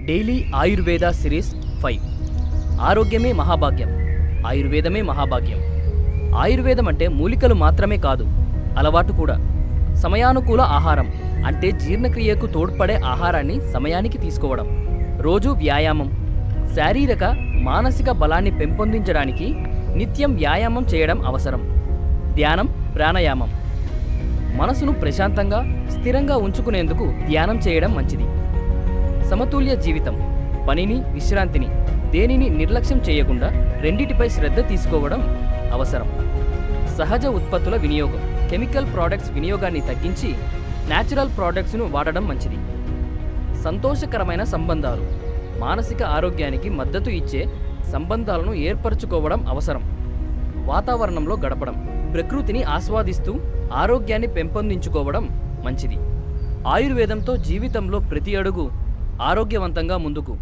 Daily Ayurveda series 5. ఆరోగ్యమే మహాభాగ్యం, ఆయుర్వేదమే మహాభాగ్యం. ఆయుర్వేదం అంటే మూలికలు మాత్రమే కాదు, అలవాటు కూడా. సమయానుకూల ఆహారం అంటే జీర్ణక్రియకు తోడ్పడే ఆహారాన్ని సమయానికి తీసుకోవడం, రోజు వ్యాయామం, శారీరక మానసిక బలాన్ని పెంపొందించడానికి నిత్యం వ్యాయామం చేయడం అవసరం. ధ్యానం, ప్రాణాయామం. మనసును ప్రశాంతంగా స్థిరంగా ఉంచుకునేందుకు ధ్యానం చేయడం మంచిది. సమతుల్య జీవితం, పనిని విశ్రాంతిని దేనిని నిర్లక్ష్యం చేయకుండా రెండిటిపై శ్రద్ధ తీసుకోవడం అవసరం. సహజ ఉత్పత్తుల వినియోగం, కెమికల్ ప్రోడక్ట్స్ వినియోగాన్ని తగ్గించి న్యాచురల్ ప్రోడక్ట్స్ను వాడడం మంచిది. సంతోషకరమైన సంబంధాలు, మానసిక ఆరోగ్యానికి మద్దతు ఇచ్చే సంబంధాలను ఏర్పరచుకోవడం అవసరం. వాతావరణంలో గడపడం, ప్రకృతిని ఆస్వాదిస్తూ ఆరోగ్యాన్ని పెంపొందించుకోవడం మంచిది. ఆయుర్వేదంతో జీవితంలో ప్రతి అడుగు ఆరోగ్యవంతంగా ముందుకు